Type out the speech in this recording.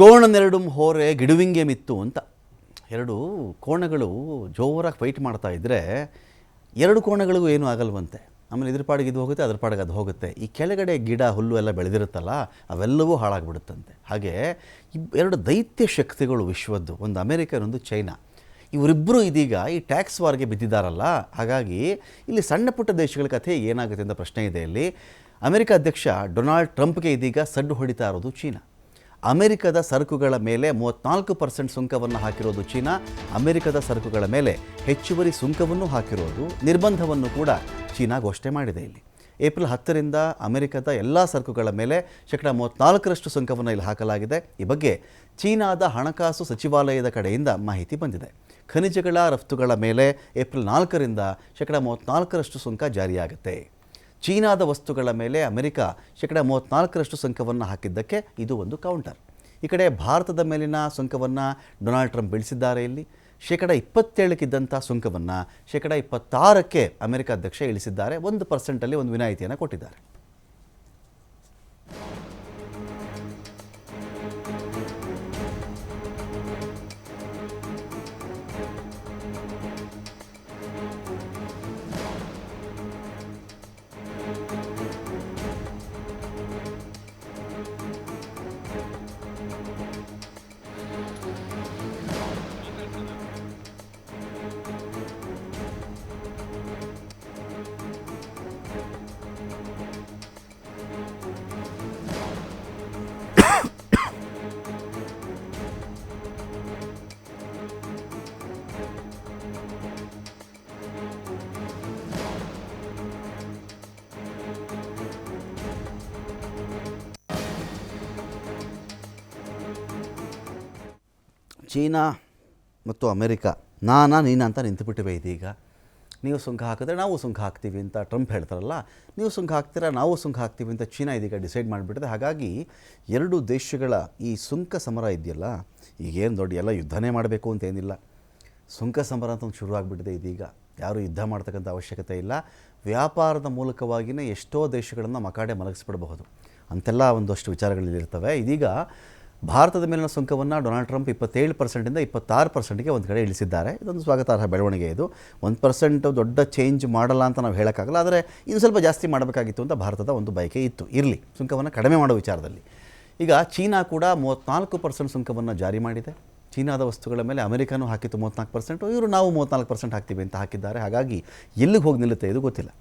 ಕೋಣನೆರಡು ಹೋರೆ ಗಿಡುವಿಂಗೆ ಮಿತ್ತು ಅಂತ ಎರಡು ಕೋಣಗಳು ಜೋರಾಗಿ ಫೈಟ್ ಮಾಡ್ತಾ ಇದ್ದರೆ ಎರಡು ಕೋಣಗಳಿಗೂ ಏನೂ ಆಗಲ್ವಂತೆ. ಆಮೇಲೆ ಇದ್ರ ಪಾಡಿಗೆ ಇದು ಹೋಗುತ್ತೆ, ಅದ್ರ ಪಾಡಿಗೆ ಅದು ಹೋಗುತ್ತೆ. ಈ ಕೆಳಗಡೆ ಗಿಡ ಹುಲ್ಲು ಎಲ್ಲ ಬೆಳೆದಿರುತ್ತಲ್ಲ ಅವೆಲ್ಲವೂ ಹಾಳಾಗ್ಬಿಡುತ್ತಂತೆ. ಹಾಗೆ ಎರಡು ದೈತ್ಯ ಶಕ್ತಿಗಳು ವಿಶ್ವದ್ದು, ಒಂದು ಅಮೆರಿಕ ಇನ್ನೊಂದು ಚೈನಾ. ಇವರಿಬ್ಬರು ಇದೀಗ ಈ ಟ್ಯಾಕ್ಸ್ ವಾರ್ಗೆ ಬಿದ್ದಿದ್ದಾರಲ್ಲ. ಹಾಗಾಗಿ ಇಲ್ಲಿ ಸಣ್ಣ ಪುಟ್ಟ ದೇಶಗಳ ಕಥೆ ಏನಾಗುತ್ತೆ ಅಂತ ಪ್ರಶ್ನೆ ಇದೆ. ಇಲ್ಲಿ ಅಮೆರಿಕ ಅಧ್ಯಕ್ಷ ಡೊನಾಲ್ಡ್ ಟ್ರಂಪ್ಗೆ ಇದೀಗ ಸಡ್ಡು ಹೊಡಿತಾ ಇರೋದು ಚೀನಾ. ಅಮೆರಿಕದ ಸರಕುಗಳ ಮೇಲೆ 34% ಸುಂಕವನ್ನು ಹಾಕಿರೋದು ಚೀನಾ. ಅಮೆರಿಕದ ಸರಕುಗಳ ಮೇಲೆ ಹೆಚ್ಚುವರಿ ಸುಂಕವನ್ನು ಹಾಕಿರೋದು, ನಿರ್ಬಂಧವನ್ನು ಕೂಡ ಚೀನಾ ಘೋಷಣೆ ಮಾಡಿದೆ. ಇಲ್ಲಿ ಏಪ್ರಿಲ್ 10ರಿಂದ ಅಮೆರಿಕದ ಎಲ್ಲ ಸರಕುಗಳ ಮೇಲೆ 34% ಸುಂಕವನ್ನು ಇಲ್ಲಿ ಹಾಕಲಾಗಿದೆ. ಈ ಬಗ್ಗೆ ಚೀನಾದ ಹಣಕಾಸು ಸಚಿವಾಲಯದ ಕಡೆಯಿಂದ ಮಾಹಿತಿ ಬಂದಿದೆ. ಖನಿಜಗಳ ರಫ್ತುಗಳ ಮೇಲೆ ಏಪ್ರಿಲ್ 4ರಿಂದ 34% ಸುಂಕ ಜಾರಿಯಾಗುತ್ತೆ. ಚೀನಾದ ವಸ್ತುಗಳ ಮೇಲೆ ಅಮೆರಿಕ 34% ಸುಂಕವನ್ನು ಹಾಕಿದ್ದಕ್ಕೆ ಇದು ಒಂದು ಕೌಂಟರ್. ಈ ಕಡೆ ಭಾರತದ ಮೇಲಿನ ಸುಂಕವನ್ನು ಡೊನಾಲ್ಡ್ ಟ್ರಂಪ್ ಇಳಿಸಿದ್ದಾರೆ. ಇಲ್ಲಿ 27%ಕ್ಕಿದ್ದಂಥ ಸುಂಕವನ್ನು 26%ಕ್ಕೆ ಅಮೆರಿಕ ಅಧ್ಯಕ್ಷ ಇಳಿಸಿದ್ದಾರೆ. 1% ಒಂದು ವಿನಾಯಿತಿಯನ್ನು ಕೊಟ್ಟಿದ್ದಾರೆ. ಚೀನಾ ಮತ್ತು ಅಮೆರಿಕ ನೀನಾ ಅಂತ ನಿಂತುಬಿಟ್ಟಿವೆ. ಇದೀಗ ನೀವು ಸುಂಕ ಹಾಕಿದ್ರೆ ನಾವು ಸುಂಕ ಹಾಕ್ತೀವಿ ಅಂತ ಟ್ರಂಪ್ ಹೇಳ್ತಾರಲ್ಲ, ನೀವು ಸುಂಕ ಹಾಕ್ತೀರಾ ನಾವು ಸುಂಕ ಹಾಕ್ತೀವಿ ಅಂತ ಚೀನಾ ಇದೀಗ ಡಿಸೈಡ್ ಮಾಡಿಬಿಟ್ಟಿದೆ. ಹಾಗಾಗಿ ಎರಡು ದೇಶಗಳ ಈ ಸುಂಕ ಸಮರ ಇದೆಯಲ್ಲ, ಈಗೇನು ದೊಡ್ಡ ಎಲ್ಲ ಯುದ್ಧನೇ ಮಾಡಬೇಕು ಅಂತೇನಿಲ್ಲ. ಸುಂಕ ಸಮರ ಅಂತ ಒಂದು ಶುರುವಾಗ್ಬಿಟ್ಟಿದೆ. ಇದೀಗ ಯಾರೂ ಯುದ್ಧ ಮಾಡ್ತಕ್ಕಂಥ ಅವಶ್ಯಕತೆ ಇಲ್ಲ. ವ್ಯಾಪಾರದ ಮೂಲಕವಾಗಿಯೇ ಎಷ್ಟೋ ದೇಶಗಳನ್ನು ಮಕಾಡೆ ಮಲಗಿಸ್ಬಿಡಬಹುದು ಅಂತೆಲ್ಲ ಒಂದಷ್ಟು ವಿಚಾರಗಳಿರ್ತವೆ. ಇದೀಗ ಭಾರತದ ಮೇಲಿನ ಸುಂಕವನ್ನು ಡೊನಾಲ್ಡ್ ಟ್ರಂಪ್ 27%ರಿಂದ 26%ಗೆ ಒಂದು ಕಡೆ ಇಳಿಸಿದ್ದಾರೆ. ಇದೊಂದು ಸ್ವಾಗತಾರ್ಹ ಬೆಳವಣಿಗೆ. ಇದು 1% ದೊಡ್ಡ ಚೇಂಜ್ ಮಾಡಲ್ಲ ಅಂತ ನಾವು ಹೇಳೋಕ್ಕಾಗಲ್ಲ, ಆದರೆ ಇನ್ನು ಸ್ವಲ್ಪ ಜಾಸ್ತಿ ಮಾಡಬೇಕಾಗಿತ್ತು ಅಂತ ಭಾರತದ ಒಂದು ಬಯಕೆ ಇತ್ತು. ಇರಲಿ, ಸುಂಕವನ್ನು ಕಡಿಮೆ ಮಾಡೋ ವಿಚಾರದಲ್ಲಿ ಈಗ ಚೀನಾ ಕೂಡ 34% ಸುಂಕವನ್ನು ಜಾರಿ ಮಾಡಿದೆ. ಚೀನಾದ ವಸ್ತುಗಳ ಮೇಲೆ ಅಮೆರಿಕನೂ ಹಾಕಿತ್ತು 34%, ಇವರು ನಾವು 34% ಹಾಕ್ತೀವಿ ಅಂತ ಹಾಕಿದ್ದಾರೆ. ಹಾಗಾಗಿ ಎಲ್ಲಿಗೆ ಹೋಗಿ ನಿಲ್ಲುತ್ತೆ ಇದು ಗೊತ್ತಿಲ್ಲ.